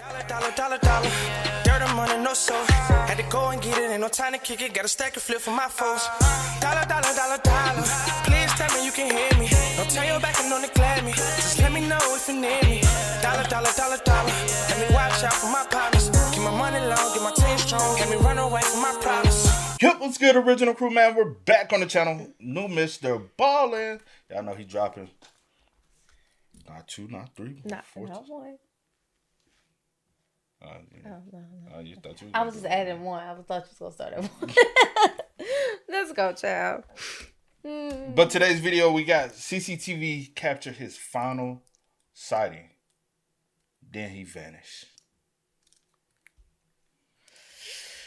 Dollar. Dirt and money, no soul. Had to go and get it, ain't no time to kick it. Got a stack and flip for my foes. Dollar. Please tell me you can hear me. Don't turn your back and don't neglect me. Just let me know if you need me. Dollar. Let me watch out for my partners. Keep my money long, get my team strong. Let me run away from my problems. Yep, what's good, original crew, man? We're back on the channel. New Mr. Ballin'. Y'all know he dropping. Not two, not three, not four. Not one. Yeah. No. You thought you I was just adding one. I thought you was going to start at one. Let's go, child. But today's video, we got CCTV captured his final sighting. Then he vanished.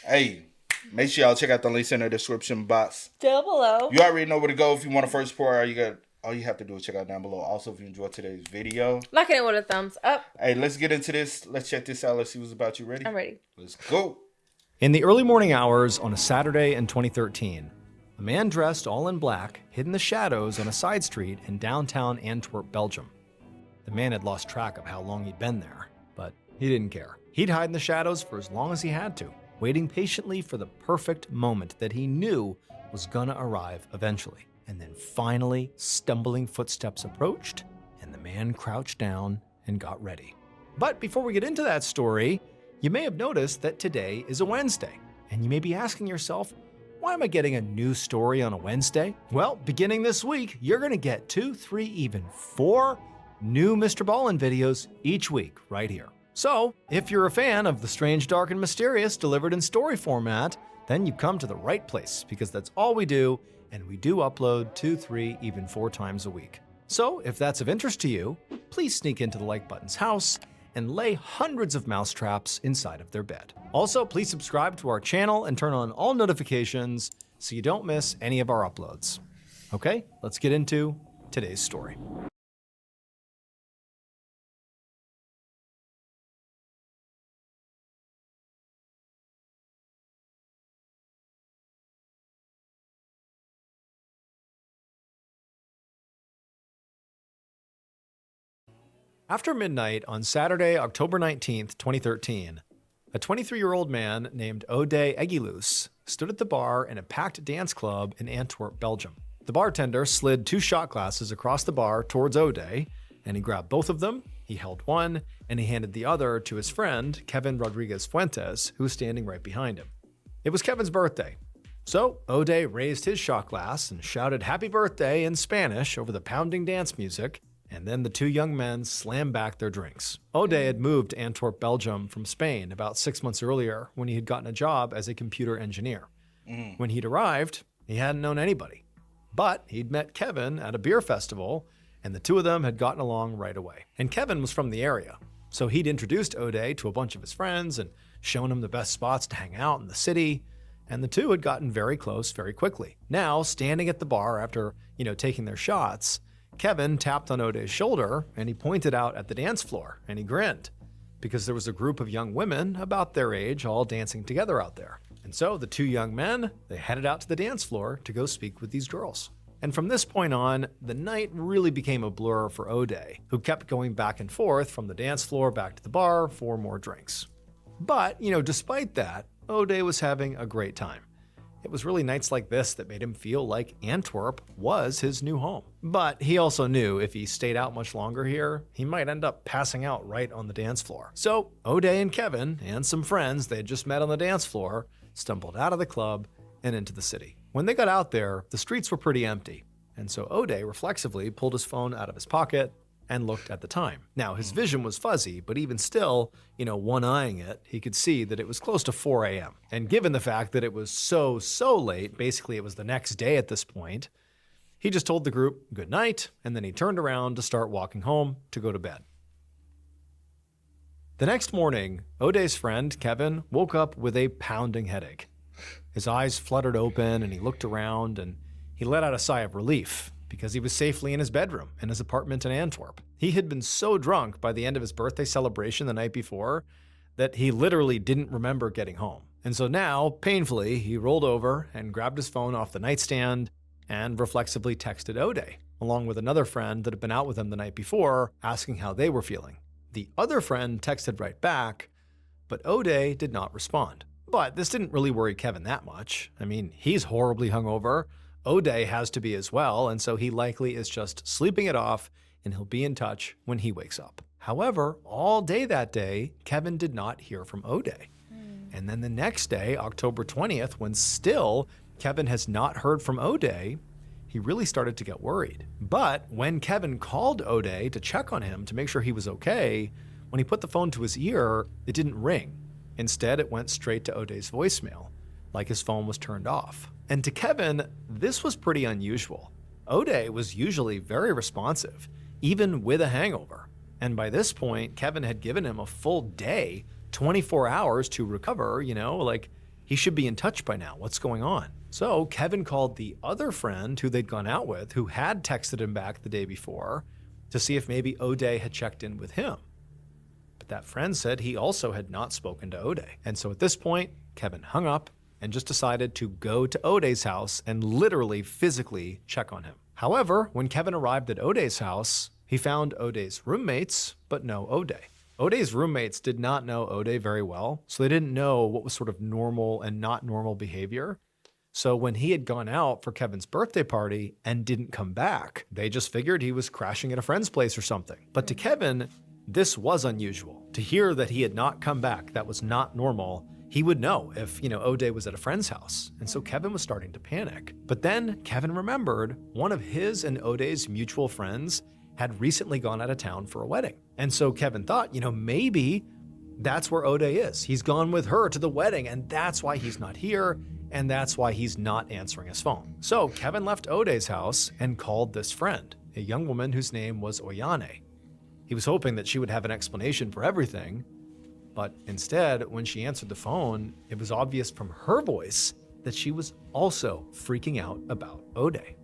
Hey, make sure y'all check out the links in the description box. Down below. You already know where to go if you want to first support. All you have to do is check out down below. Also, if you enjoyed today's video, like it with a thumbs up. Hey, let's get into this. Let's check this out. Let's see what's about. You ready? I'm ready. Let's go. In the early morning hours on a Saturday in 2013, a man dressed all in black hid in the shadows on a side street in downtown Antwerp, Belgium. The man had lost track of how long he'd been there, but he didn't care. He'd hide in the shadows for as long as he had to, waiting patiently for the perfect moment that he knew was gonna arrive eventually. And then finally, stumbling footsteps approached, and the man crouched down and got ready. But before we get into that story, you may have noticed that today is a Wednesday, and you may be asking yourself, why am I getting a new story on a Wednesday? Well, beginning this week, you're gonna get 2, 3, even 4 new Mr. Ballin' videos each week right here. So, if you're a fan of the strange, dark, and mysterious delivered in story format, then you've come to the right place, because that's all we do, and we do upload 2, 3, even 4 times a week. So, if that's of interest to you, please sneak into the like button's house and lay hundreds of mousetraps inside of their bed. Also, please subscribe to our channel and turn on all notifications so you don't miss any of our uploads. Okay, let's get into today's story. After midnight on Saturday, October 19th, 2013, a 23-year-old man named Ode Egilus stood at the bar in a packed dance club in Antwerp, Belgium. The bartender slid 2 shot glasses across the bar towards Ode, and he grabbed both of them, he held one, and he handed the other to his friend, Kevin Rodriguez Fuentes, who was standing right behind him. It was Kevin's birthday. So Ode raised his shot glass and shouted happy birthday in Spanish over the pounding dance music, and then the 2 young men slammed back their drinks. Ode had moved to Antwerp, Belgium from Spain about 6 months earlier when he had gotten a job as a computer engineer. When he'd arrived, he hadn't known anybody. But he'd met Kevin at a beer festival, and the 2 of them had gotten along right away. And Kevin was from the area, so he'd introduced Ode to a bunch of his friends and shown him the best spots to hang out in the city, and the 2 had gotten very close very quickly. Now, standing at the bar after, taking their shots, Kevin tapped on Ode's shoulder and he pointed out at the dance floor and he grinned because there was a group of young women about their age all dancing together out there. And so the 2 young men, they headed out to the dance floor to go speak with these girls. And from this point on, the night really became a blur for Ode, who kept going back and forth from the dance floor back to the bar for more drinks. But, despite that, Ode was having a great time. It was really nights like this that made him feel like Antwerp was his new home. But he also knew if he stayed out much longer here, he might end up passing out right on the dance floor. So Ode and Kevin and some friends they had just met on the dance floor stumbled out of the club and into the city. When they got out there, the streets were pretty empty. And so Ode reflexively pulled his phone out of his pocket and looked at the time. Now, his vision was fuzzy, but even still, one-eyeing it, he could see that it was close to 4 a.m. And given the fact that it was so late, basically it was the next day at this point, he just told the group good night, and then he turned around to start walking home to go to bed. The next morning, Ode's friend, Kevin, woke up with a pounding headache. His eyes fluttered open, and he looked around, and he let out a sigh of relief, because he was safely in his bedroom in his apartment in Antwerp. He had been so drunk by the end of his birthday celebration the night before that he literally didn't remember getting home. And so now, painfully, he rolled over and grabbed his phone off the nightstand and reflexively texted Ode, along with another friend that had been out with him the night before, asking how they were feeling. The other friend texted right back, but O'Day did not respond. But this didn't really worry Kevin that much. I mean, he's horribly hungover. O'Day has to be as well, and so he likely is just sleeping it off, and he'll be in touch when he wakes up. However, all day that day, Kevin did not hear from O'Day. And then the next day, October 20th, when still Kevin has not heard from O'Day, he really started to get worried. But when Kevin called O'Day to check on him to make sure he was okay, when he put the phone to his ear, it didn't ring. Instead, it went straight to O'Day's voicemail, like his phone was turned off. And to Kevin, this was pretty unusual. O'Day was usually very responsive, even with a hangover. And by this point, Kevin had given him a full day, 24 hours to recover, like he should be in touch by now. What's going on? So Kevin called the other friend who they'd gone out with, who had texted him back the day before, to see if maybe O'Day had checked in with him. But that friend said he also had not spoken to O'Day. And so at this point, Kevin hung up and just decided to go to O'Day's house and literally physically check on him. However, when Kevin arrived at O'Day's house, he found O'Day's roommates, but no O'Day. O'Day's roommates did not know O'Day very well, so they didn't know what was sort of normal and not normal behavior. So when he had gone out for Kevin's birthday party and didn't come back, they just figured he was crashing at a friend's place or something. But to Kevin, this was unusual. To hear that he had not come back, that was not normal. He would know if, O'Day was at a friend's house. And so Kevin was starting to panic. But then Kevin remembered one of his and O'Day's mutual friends had recently gone out of town for a wedding. And so Kevin thought, maybe that's where O'Day is. He's gone with her to the wedding, and that's why he's not here, and that's why he's not answering his phone. So Kevin left O'Day's house and called this friend, a young woman whose name was Oyane. He was hoping that she would have an explanation for everything, but instead, when she answered the phone, it was obvious from her voice that she was also freaking out about O'Day.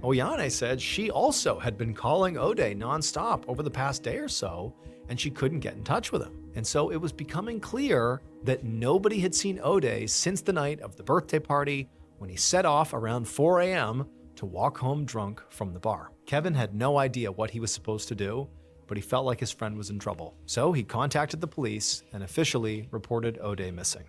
Oyane said she also had been calling O'Day nonstop over the past day or so, and she couldn't get in touch with him. And so it was becoming clear that nobody had seen O'Day since the night of the birthday party when he set off around 4 a.m. to walk home drunk from the bar. Kevin had no idea what he was supposed to do, but he felt like his friend was in trouble. So he contacted the police and officially reported O'Day missing.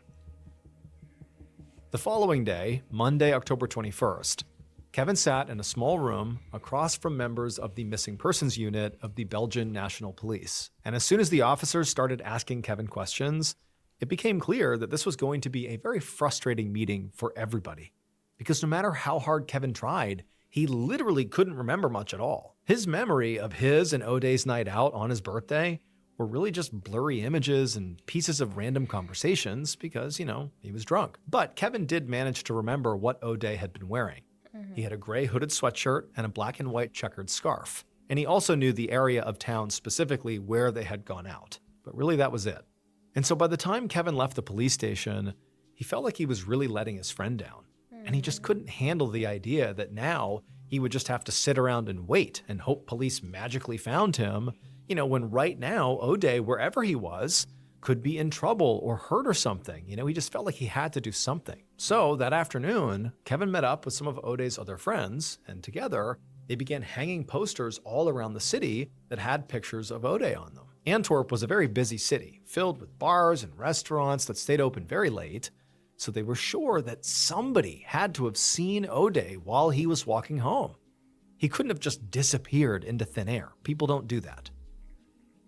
The following day, Monday, October 21st, Kevin sat in a small room across from members of the missing persons unit of the Belgian National Police. And as soon as the officers started asking Kevin questions, it became clear that this was going to be a very frustrating meeting for everybody. Because no matter how hard Kevin tried, he literally couldn't remember much at all. His memory of his and O'Day's night out on his birthday were really just blurry images and pieces of random conversations because, he was drunk. But Kevin did manage to remember what O'Day had been wearing. He had a gray hooded sweatshirt and a black and white checkered scarf. And he also knew the area of town specifically where they had gone out. But really, that was it. And so by the time Kevin left the police station, he felt like he was really letting his friend down. And he just couldn't handle the idea that now he would just have to sit around and wait and hope police magically found him, when right now, O'Day, wherever he was, could be in trouble or hurt or something. He just felt like he had to do something. So that afternoon, Kevin met up with some of O'Day's other friends, and together, they began hanging posters all around the city that had pictures of O'Day on them. Antwerp was a very busy city, filled with bars and restaurants that stayed open very late, so they were sure that somebody had to have seen O'Day while he was walking home. He couldn't have just disappeared into thin air. People don't do that.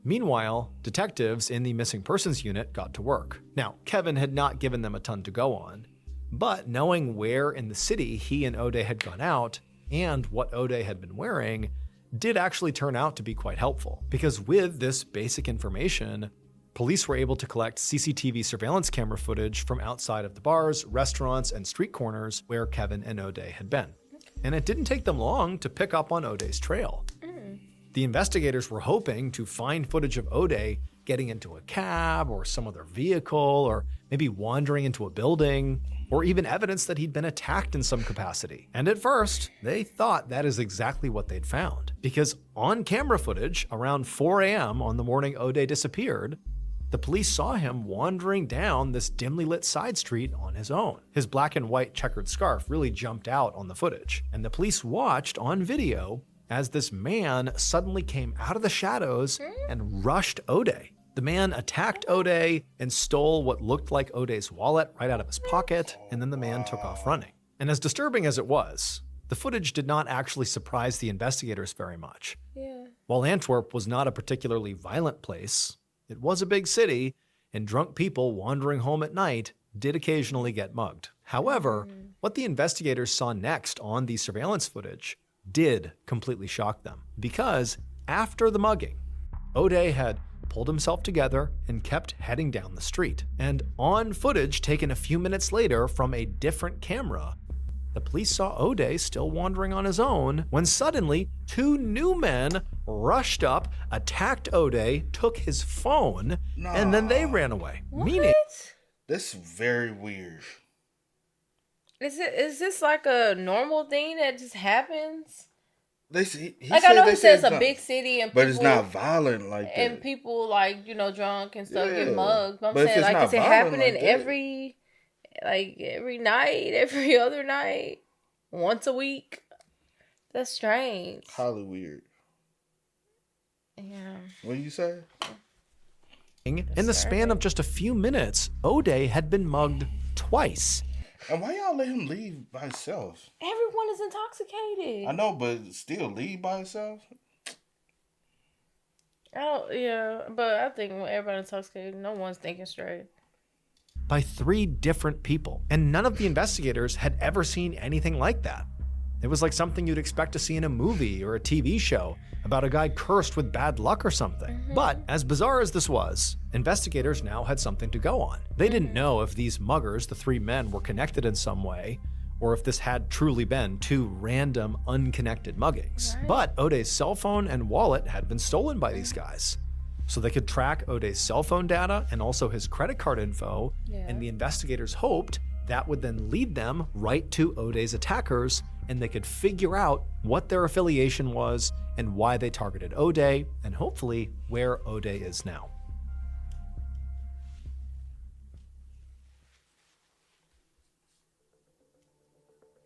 Meanwhile, detectives in the missing persons unit got to work. Now, Kevin had not given them a ton to go on, but knowing where in the city he and O'Day had gone out and what O'Day had been wearing did actually turn out to be quite helpful. Because with this basic information, police were able to collect CCTV surveillance camera footage from outside of the bars, restaurants, and street corners where Kevin and O'Day had been. And it didn't take them long to pick up on O'Day's trail. The investigators were hoping to find footage of O'Day getting into a cab or some other vehicle, or maybe wandering into a building, or even evidence that he'd been attacked in some capacity. And at first, they thought that is exactly what they'd found. Because on camera footage, around 4 a.m. on the morning O'Day disappeared, the police saw him wandering down this dimly lit side street on his own. His black and white checkered scarf really jumped out on the footage, and the police watched on video as this man suddenly came out of the shadows and rushed O'Day. The man attacked O'Day and stole what looked like O'Day's wallet right out of his pocket, and then the man took off running. And as disturbing as it was, the footage did not actually surprise the investigators very much. Yeah. While Antwerp was not a particularly violent place, it was a big city, and drunk people wandering home at night did occasionally get mugged. However, what the investigators saw next on the surveillance footage did completely shock them, because after the mugging, O'Day had pulled himself together and kept heading down the street. And on footage taken a few minutes later from a different camera, the police saw O'Day still wandering on his own when suddenly 2 new men rushed up, attacked O'Day, took his phone, and then they ran away. Meaning, This is very weird. Is this like a normal thing that just happens? He Like, I know he says a big city and but people, it's not violent like that. and people like, you know, drunk and stuff Yeah. get mugged. But I'm But if saying, it's like, not is it violent happening like that- every night, every other night, once a week? That's strange. Highly weird. Yeah. What do you say? in the span of just a few minutes, O'Day had been mugged twice. And why y'all let him leave by himself? Everyone is intoxicated. I know, but still leave by himself? Yeah, but I think when everybody's intoxicated, no one's thinking straight. By 3 different people, and none of the investigators had ever seen anything like that. It was like something you'd expect to see in a movie or a TV show about a guy cursed with bad luck or something. But as bizarre as this was, investigators now had something to go on. They didn't know if these muggers, the 3 men, were connected in some way, or if this had truly been 2 random, unconnected muggings. But O'Day's cell phone and wallet had been stolen by these guys. So they could track O'Day's cell phone data and also his credit card info, and the investigators hoped that would then lead them right to O'Day's attackers, and they could figure out what their affiliation was and why they targeted O'Day, and hopefully where O'Day is now.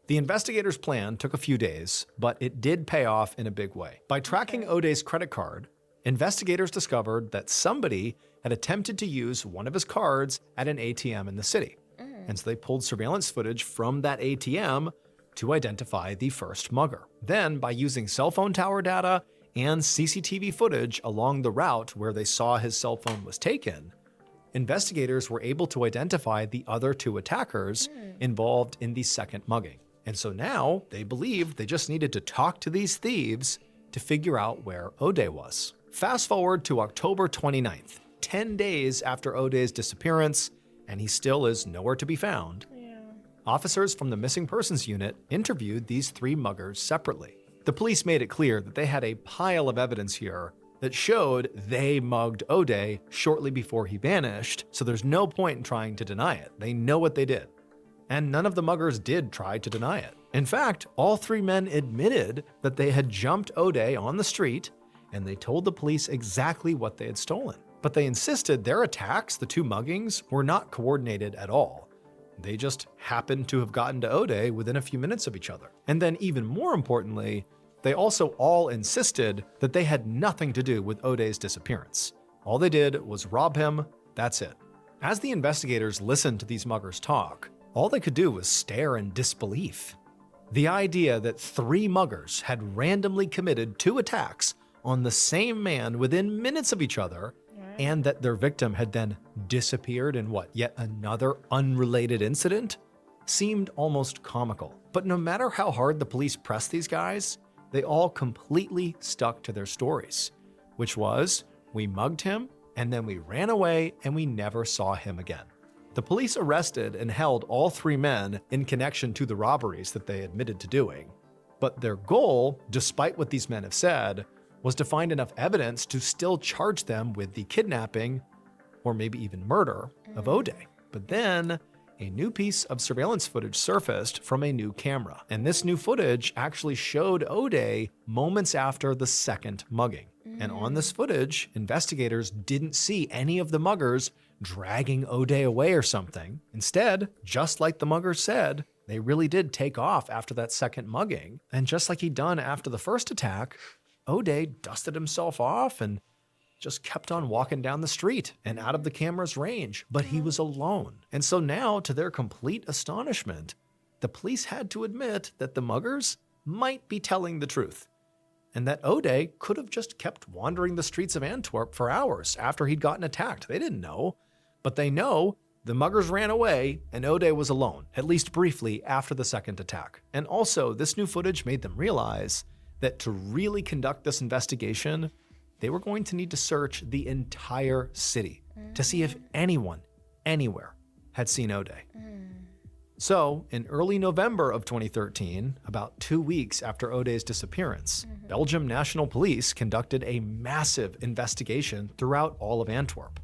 The investigators' plan took a few days, but it did pay off in a big way. By tracking O'Day's credit card, investigators discovered that somebody had attempted to use one of his cards at an ATM in the city. And so they pulled surveillance footage from that ATM to identify the first mugger. Then, by using cell phone tower data and CCTV footage along the route where they saw his cell phone was taken, investigators were able to identify the other 2 attackers involved in the second mugging. And so now they believed they just needed to talk to these thieves to figure out where O'Day was. Fast forward to October 29th, 10 days after O'Day's disappearance, and he still is nowhere to be found. Officers from the Missing Persons Unit interviewed these 3 muggers separately. The police made it clear that they had a pile of evidence here that showed they mugged O'Day shortly before he vanished, so there's no point in trying to deny it. They know what they did. And none of the muggers did try to deny it. In fact, all 3 men admitted that they had jumped O'Day on the street, and they told the police exactly what they had stolen. But they insisted their attacks, the 2 muggings, were not coordinated at all. They just happened to have gotten to O'Day within a few minutes of each other. And then even more importantly, they also all insisted that they had nothing to do with O'Day's disappearance. All they did was rob him, that's it. As the investigators listened to these muggers talk, all they could do was stare in disbelief. The idea that 3 muggers had randomly committed 2 attacks on the same man within minutes of each other, and that their victim had then disappeared in yet another unrelated incident, seemed almost comical. But no matter how hard the police pressed these guys, they all completely stuck to their stories, which was, we mugged him, and then we ran away, and we never saw him again. The police arrested and held all 3 men in connection to the robberies that they admitted to doing. But their goal, despite what these men have said, was to find enough evidence to still charge them with the kidnapping, or maybe even murder, of O'Day. But then, a new piece of surveillance footage surfaced from a new camera. And this new footage actually showed O'Day moments after the second mugging. And on this footage, investigators didn't see any of the muggers dragging O'Day away or something. Instead, just like the muggers said, They really did take off after that second mugging. And just like he'd done after the first attack, O'Day dusted himself off and just kept on walking down the street and out of the camera's range, but he was alone. And so now, to their complete astonishment, the police had to admit that the muggers might be telling the truth, and that O'Day could have just kept wandering the streets of Antwerp for hours after he'd gotten attacked. They didn't know, but they know the muggers ran away and O'Day was alone, at least briefly after the second attack. And also, this new footage made them realize that to really conduct this investigation, they were going to need to search the entire city to see if anyone, anywhere, had seen O'Day. So, in early November of 2013, about 2 weeks after O'Day's disappearance, Belgium National Police conducted a massive investigation throughout all of Antwerp.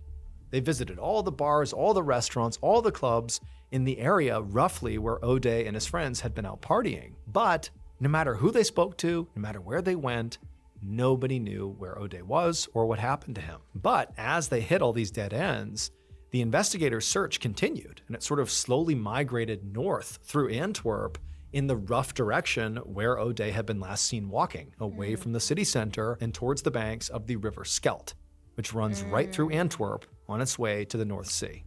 They visited all the bars, all the restaurants, all the clubs in the area roughly where O'Day and his friends had been out partying. But no matter who they spoke to, no matter where they went, nobody knew where O'Day was or what happened to him. But as they hit all these dead ends, the investigators' search continued, and it sort of slowly migrated north through Antwerp in the rough direction where O'Day had been last seen walking, away from the city center and towards the banks of the River Scheldt, which runs right through Antwerp on its way to the North Sea.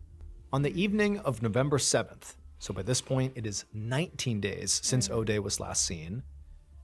On the evening of November 7th, so by this point it is 19 days since O'Day was last seen,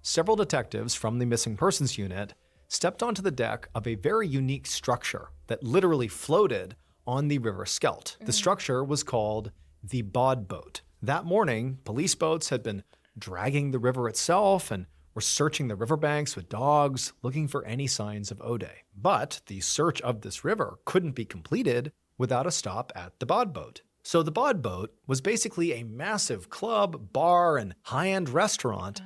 several detectives from the Missing Persons Unit stepped onto the deck of a very unique structure that literally floated on the River Scheldt. The structure was called the Bod Boat. That morning, police boats had been dragging the river itself and were searching the riverbanks with dogs, looking for any signs of O'Day. But the search of this river couldn't be completed without a stop at the Bod Boat. So the Bod Boat was basically a massive club, bar, and high-end restaurant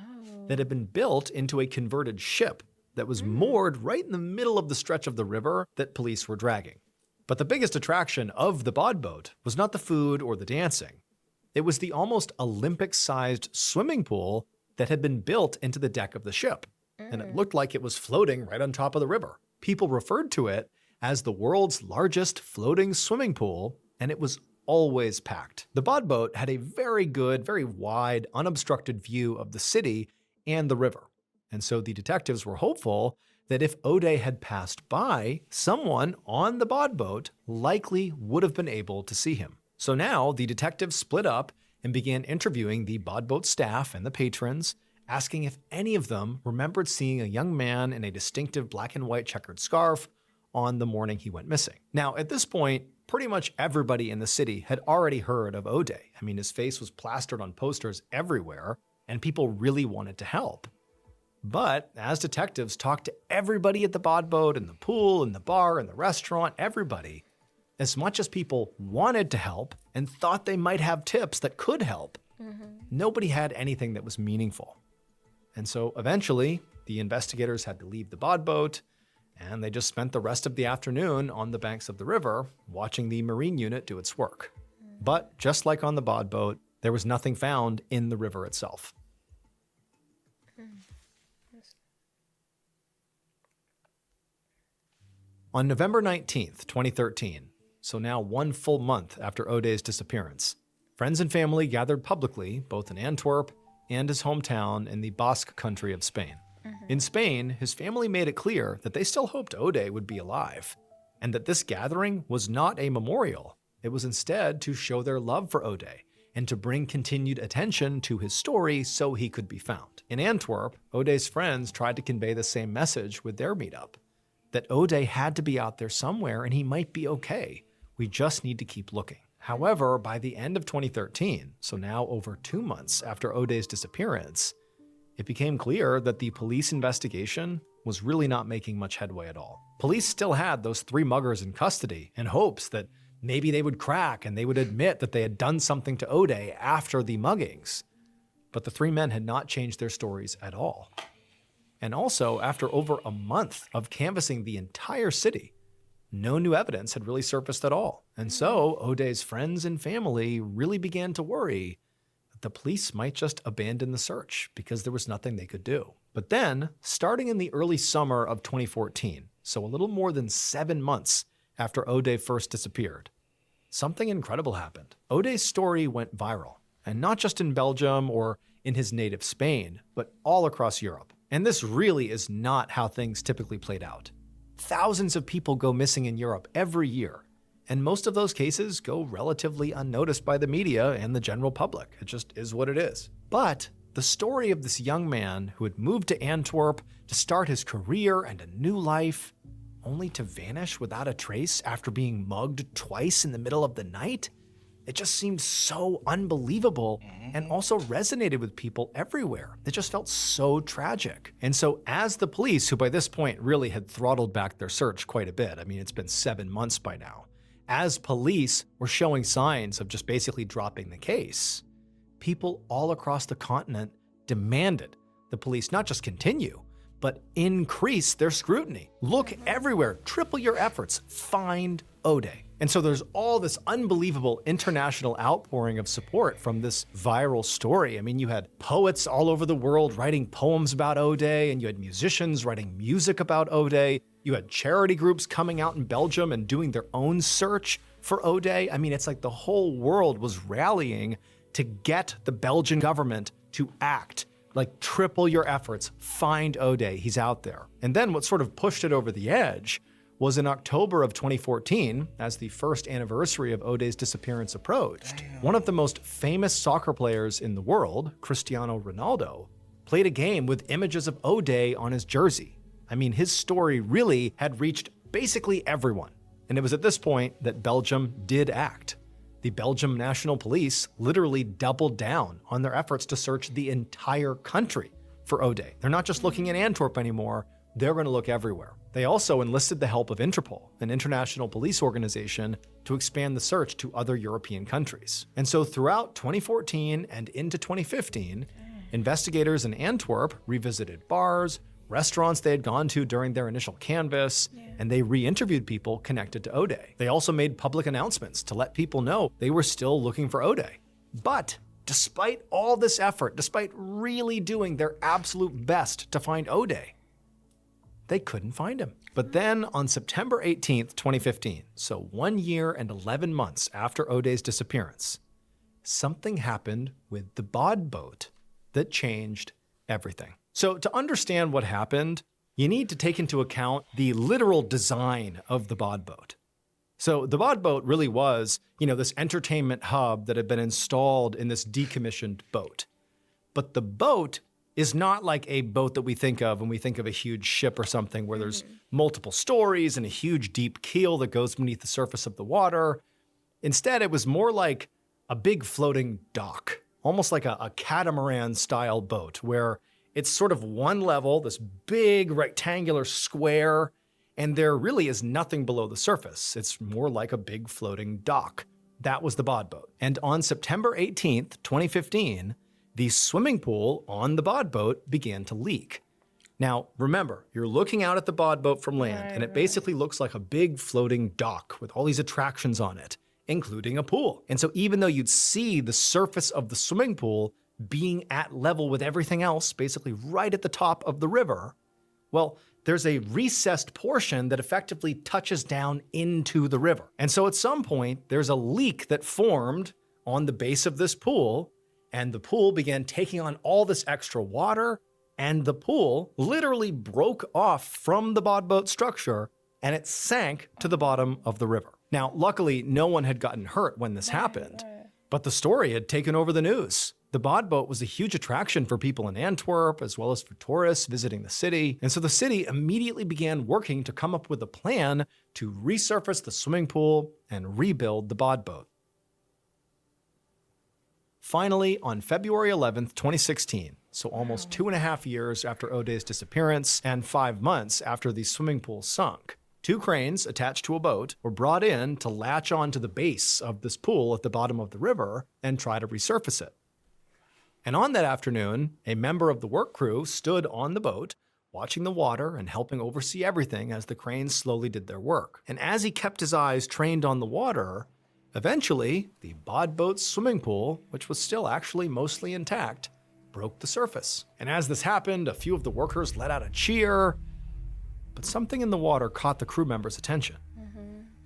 that had been built into a converted ship that was moored right in the middle of the stretch of the river that police were dragging. But the biggest attraction of the Bod Boat was not the food or the dancing. It was the almost Olympic-sized swimming pool that had been built into the deck of the ship, and it looked like it was floating right on top of the river. People referred to it as the world's largest floating swimming pool, and it was always packed. The Bod Boat had a very good, very wide, unobstructed view of the city and the river, and so the detectives were hopeful that if O'Day had passed by, someone on the Bod Boat likely would have been able to see him. So now the detectives split up and began interviewing the Bod Boat staff and the patrons, asking if any of them remembered seeing a young man in a distinctive black and white checkered scarf on the morning he went missing. Now, at this point, pretty much everybody in the city had already heard of O'Day. I mean, his face was plastered on posters everywhere, and people really wanted to help. But as detectives talked to everybody at the Bod Boat and the pool and the bar and the restaurant, everybody, as much as people wanted to help and thought they might have tips that could help, nobody had anything that was meaningful. And so eventually, the investigators had to leave the Bod Boat, and they just spent the rest of the afternoon on the banks of the river watching the Marine Unit do its work. But just like on the Bod Boat, there was nothing found in the river itself. On November 19th, 2013, so now 1 full month after O'Day's disappearance, friends and family gathered publicly, both in Antwerp and his hometown in the Basque country of Spain. In Spain, his family made it clear that they still hoped O'Day would be alive, and that this gathering was not a memorial. It was instead to show their love for O'Day and to bring continued attention to his story so he could be found. In Antwerp, O'Day's friends tried to convey the same message with their meetup, that O'Day had to be out there somewhere and he might be okay. We just need to keep looking. However, by the end of 2013, so now over 2 months after O'Day's disappearance, it became clear that the police investigation was really not making much headway at all. Police still had those 3 muggers in custody in hopes that maybe they would crack and they would admit that they had done something to O'Day after the muggings. But the 3 men had not changed their stories at all. And also, after over a month of canvassing the entire city, no new evidence had really surfaced at all. And so O'Day's friends and family really began to worry that the police might just abandon the search because there was nothing they could do. But then, starting in the early summer of 2014, so a little more than 7 months after O'Day first disappeared, something incredible happened. O'Day's story went viral, and not just in Belgium or in his native Spain, but all across Europe. And this really is not how things typically played out. Thousands of people go missing in Europe every year, and most of those cases go relatively unnoticed by the media and the general public. It just is what it is. But the story of this young man who had moved to Antwerp to start his career and a new life, only to vanish without a trace after being mugged twice in the middle of the night, it just seemed so unbelievable and also resonated with people everywhere. It just felt so tragic. And so as the police, who by this point really had throttled back their search quite a bit, I mean, it's been 7 months by now, as police were showing signs of just basically dropping the case, people all across the continent demanded the police not just continue, but increase their scrutiny. Look everywhere, triple your efforts, find O'Day. And so there's all this unbelievable international outpouring of support from this viral story. I mean, you had poets all over the world writing poems about O'Day, and you had musicians writing music about O'Day. You had charity groups coming out in Belgium and doing their own search for O'Day. I mean, it's like the whole world was rallying to get the Belgian government to act. Like, triple your efforts, find O'Day, he's out there. And then what sort of pushed it over the edge was in October of 2014, as the first anniversary of O'Day's disappearance approached, one of the most famous soccer players in the world, Cristiano Ronaldo, played a game with images of O'Day on his jersey. I mean, his story really had reached basically everyone. And it was at this point that Belgium did act. The Belgium National Police literally doubled down on their efforts to search the entire country for O'Day. They're not just looking in Antwerp anymore, they're going to look everywhere. They also enlisted the help of Interpol, an international police organization, to expand the search to other European countries. And so throughout 2014 and into 2015, investigators in Antwerp revisited bars, restaurants they had gone to during their initial canvass, and they re-interviewed people connected to O'Day. They also made public announcements to let people know they were still looking for O'Day. But despite all this effort, despite really doing their absolute best to find O'Day, they couldn't find him. But then on September 18th, 2015, so 1 year and 11 months after O'Day's disappearance, something happened with the bod boat that changed everything. So to understand what happened, you need to take into account the literal design of the bod boat. So the bod boat really was, this entertainment hub that had been installed in this decommissioned boat. But the boat is not like a boat that we think of when we think of a huge ship or something where there's multiple stories and a huge deep keel that goes beneath the surface of the water. Instead, it was more like a big floating dock, almost like a catamaran-style boat where it's sort of one level, this big rectangular square, and there really is nothing below the surface. It's more like a big floating dock. That was the bod boat. And on September 18th, 2015, the swimming pool on the bod boat began to leak. Now, remember, you're looking out at the bod boat from land, and it basically looks like a big floating dock with all these attractions on it, including a pool. And so even though you'd see the surface of the swimming pool being at level with everything else, basically right at the top of the river, well, there's a recessed portion that effectively touches down into the river. And so at some point, there's a leak that formed on the base of this pool, and the pool began taking on all this extra water, and the pool literally broke off from the bod boat structure, and it sank to the bottom of the river. Now, luckily, no one had gotten hurt when this happened, but the story had taken over the news. The bod boat was a huge attraction for people in Antwerp, as well as for tourists visiting the city. And so the city immediately began working to come up with a plan to resurface the swimming pool and rebuild the bod boat. Finally, on February 11th, 2016, so almost 2.5 years after O'Day's disappearance and 5 months after the swimming pool sunk, 2 cranes attached to a boat were brought in to latch onto the base of this pool at the bottom of the river and try to resurface it. And on that afternoon, a member of the work crew stood on the boat, watching the water and helping oversee everything as the cranes slowly did their work. And as he kept his eyes trained on the water, eventually, the bod boat's swimming pool, which was still actually mostly intact, broke the surface. And as this happened, a few of the workers let out a cheer, but something in the water caught the crew member's attention.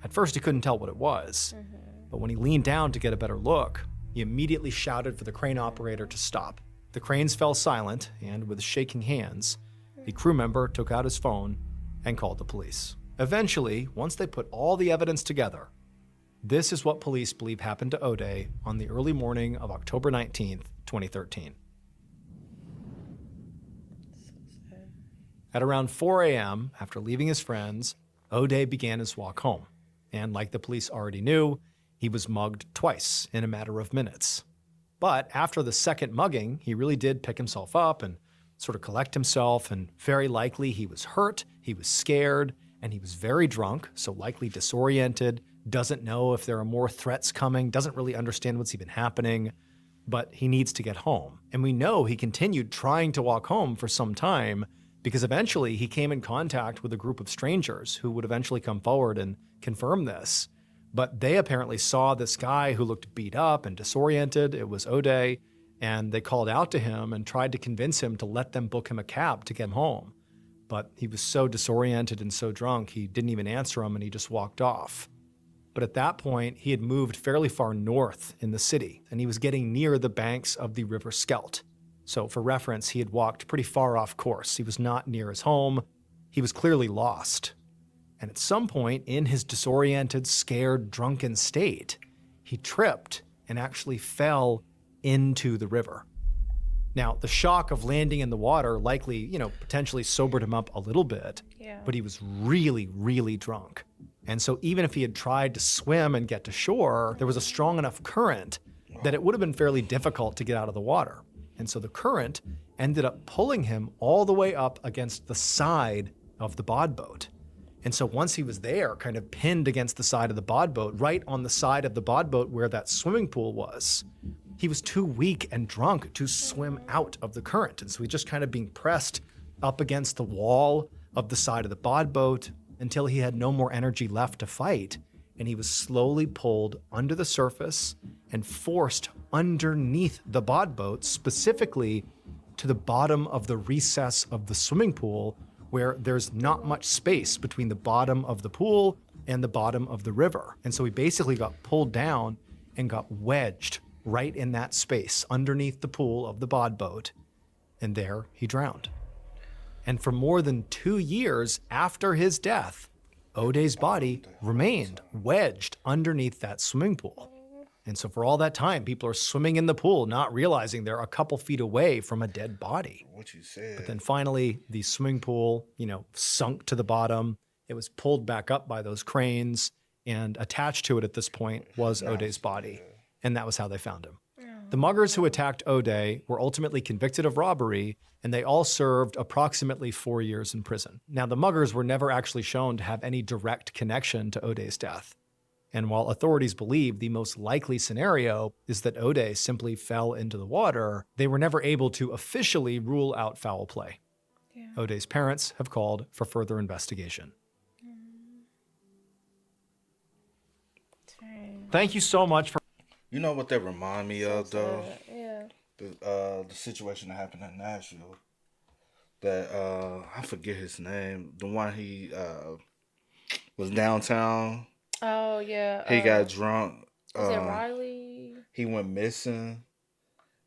At first, he couldn't tell what it was, but when he leaned down to get a better look, He immediately shouted for the crane operator to stop. The cranes fell silent, and with shaking hands, the crew member took out his phone and called the police. Eventually, once they put all the evidence together, this is what police believe happened to O'Day on the early morning of October 19th, 2013. At around 4 a.m., after leaving his friends, O'Day began his walk home. And like the police already knew, he was mugged twice in a matter of minutes. But after the second mugging, he really did pick himself up and sort of collect himself, and very likely he was hurt, he was scared, and he was very drunk, so likely disoriented, doesn't know if there are more threats coming, doesn't really understand what's even happening, but he needs to get home. And we know he continued trying to walk home for some time because eventually he came in contact with a group of strangers who would eventually come forward and confirm this. But they apparently saw this guy who looked beat up and disoriented. It was O'Day, and they called out to him and tried to convince him to let them book him a cab to get him home. But he was so disoriented and so drunk, he didn't even answer them, and he just walked off. But at that point, he had moved fairly far north in the city, and he was getting near the banks of the River Skelt. So for reference, he had walked pretty far off course. He was not near his home. He was clearly lost. And at some point in his disoriented, scared, drunken state, he tripped and actually fell into the river. Now, the shock of landing in the water likely, potentially sobered him up a little bit, but he was really, really drunk. And so even if he had tried to swim and get to shore, there was a strong enough current that it would have been fairly difficult to get out of the water. And so the current ended up pulling him all the way up against the side of the bod boat. And so once he was there, kind of pinned against the side of the bod boat, right on the side of the bod boat where that swimming pool was, he was too weak and drunk to swim out of the current. And so he just kind of being pressed up against the wall of the side of the bod boat until he had no more energy left to fight. And he was slowly pulled under the surface and forced underneath the bod boat, specifically to the bottom of the recess of the swimming pool, where there's not much space between the bottom of the pool and the bottom of the river. And so he basically got pulled down and got wedged right in that space underneath the pool of the bod boat. And there he drowned. And for more than 2 years after his death, O'Day's body remained wedged underneath that swimming pool. And so for all that time, people are swimming in the pool, not realizing they're a couple feet away from a dead body. What you said. But then finally, the swimming pool, sunk to the bottom. It was pulled back up by those cranes, and attached to it at this point was O'Day's body. And that was how they found him. The muggers who attacked O'Day were ultimately convicted of robbery, and they all served approximately 4 years in prison. Now, the muggers were never actually shown to have any direct connection to O'Day's death. And while authorities believe the most likely scenario is that O'Day simply fell into the water, they were never able to officially rule out foul play. Yeah. O'Day's parents have called for further investigation. Thank you so much for... You know what that remind me of, though? Yeah. The situation that happened in Nashville. That, I forget his name. The one he was downtown. Oh, yeah. He got drunk. Is it Riley? He went missing.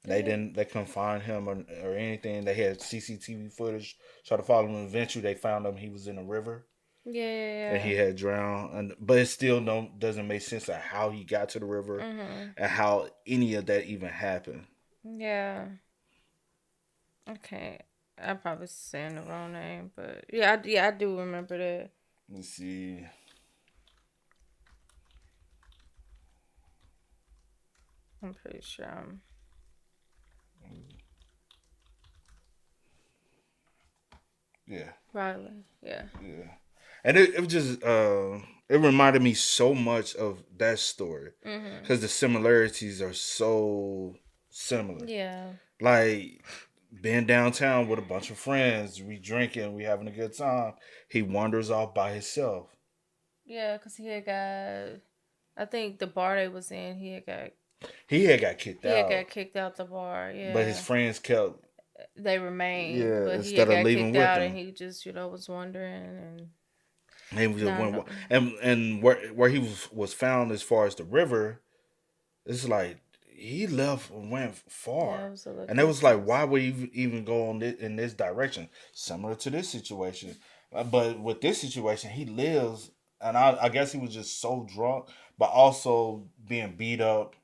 They couldn't find him or anything. They had CCTV footage. Tried to follow him. Eventually, they found him. He was in a river. Yeah. And he had drowned. But it still doesn't make sense of how he got to the river and how any of that even happened. Yeah. Okay. I'm probably saying the wrong name, but I do remember that. Let's see. I'm pretty sure. Yeah. Riley. Yeah. Yeah. And it was just, it reminded me so much of that story. Because the similarities are so similar. Yeah. Like, being downtown with a bunch of friends, we drinking, we having a good time. He wanders off by himself. Yeah, because he had got, I think the bar they was in, he had got kicked out. He had got kicked out the bar, yeah. But his friends kept... They remained. Yeah, but instead he had of got leaving kicked with out them. and he just, was wondering and... He just where he was found as far as the river, it's like he left and went far. Yeah, it was a little and it was distance. like, why would he even go in this direction? Similar to this situation. But with this situation, he lives, and I guess he was just so drunk, but also being beat up,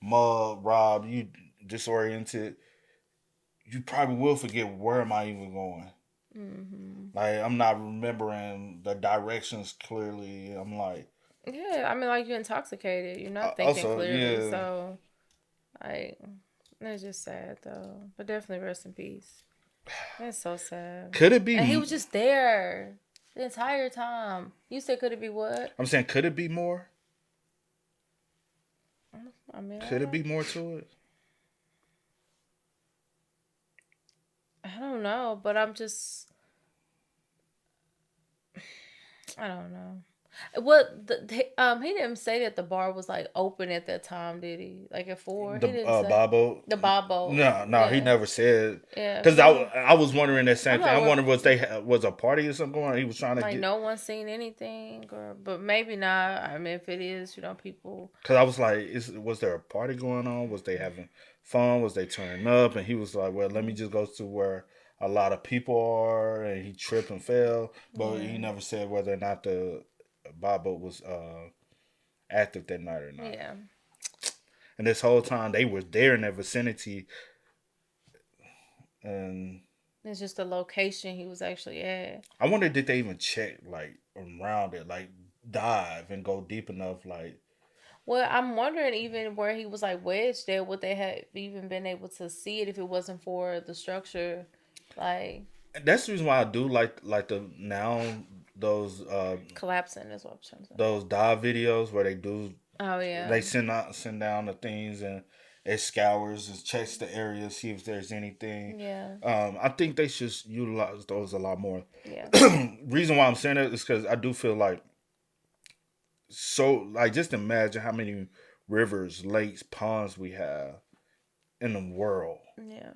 mugged, robbed, you disoriented. You probably will forget, where am I even going? Mm-hmm. Like, I'm not remembering the directions clearly. I'm like, yeah, I mean, like, you're intoxicated. You're not thinking also, clearly. yeah. So, like, it's just sad, though. But definitely rest in peace. It's so sad. Could it be? And he was just there the entire time. You said, could it be what? I'm saying, could it be more? I mean, Could it be more to it? I don't know, but I'm just, I don't know. What he didn't say that the bar was like open at that time, did he? Like at 4? He didn't say Bobo. the Bobo. No, yeah. he never said. Yeah, because I was wondering that same thing. I wonder, was a party or something going on? He was trying to like get. No one seen anything, but maybe not. I mean, if it is, people. Because I was like, was there a party going on? Was they having fun? Was they turning up? And he was like, well, let me just go to where a lot of people are, and he tripped and fell, but he never said whether or not the Bobo was active that night or not. Yeah. And this whole time they were there in that vicinity, and it's just the location he was actually at. I wonder, did they even check like around it, like dive and go deep enough, like. Well, I'm wondering even where he was like wedged there, would they have even been able to see it if it wasn't for the structure, like. That's the reason why I do like the those collapsing is what I'm trying to say. Those dive videos where they do. Oh yeah. They send down the things, and it scours and checks the area, see if there's anything. Yeah. I think they should utilize those a lot more. Yeah. Reason why I'm saying that is because I do feel like. So, like, just imagine how many rivers, lakes, ponds we have in the world. Yeah.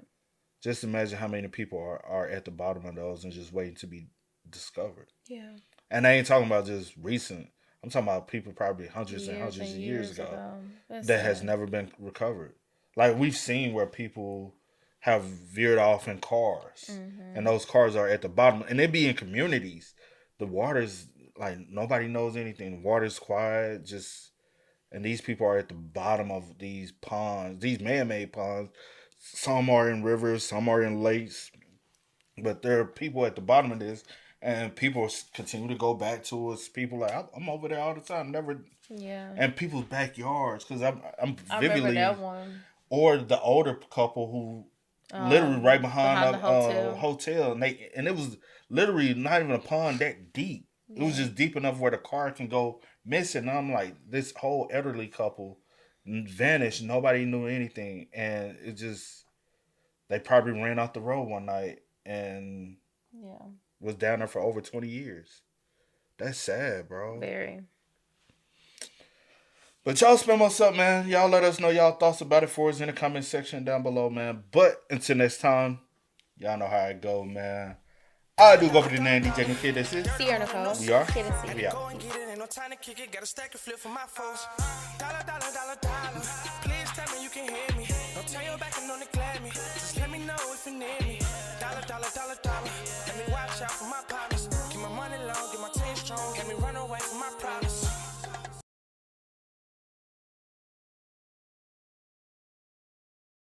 Just imagine how many people are at the bottom of those and just waiting to be discovered. Yeah. And I ain't talking about just recent. I'm talking about people probably hundreds and hundreds of years ago that has never been recovered. Like, we've seen where people have veered off in cars, and those cars are at the bottom, and they be in communities. The water's like, nobody knows anything. The water's quiet, and these people are at the bottom of these ponds, these man-made ponds. Some are in rivers, some are in lakes, but there are people at the bottom of this, and people continue to go back to us. People like, I'm over there all the time, never. Yeah. And people's backyards, because I'm vividly. I remember that one. Or the older couple who literally right behind the hotel, and it was literally not even a pond that deep. It was just deep enough where the car can go missing. And I'm like, this whole elderly couple vanished. Nobody knew anything. And it just, they probably ran off the road one night and was down there for over 20 years. That's sad, bro. Very. But y'all spam us up, man. Y'all let us know y'all thoughts about it for us in the comment section down below, man. But until next time, y'all know how it go, man. I do go for the name DJ and Kid. This is Cee Nicole. We are. Kid and Cee. We out. No time to kick it, got a stack of flip for my foes. Dollar. Please tell me you can hear me. Don't turn your back and don't neglect me. Just let me know if you need me. Dollar. Let me watch out for my partners.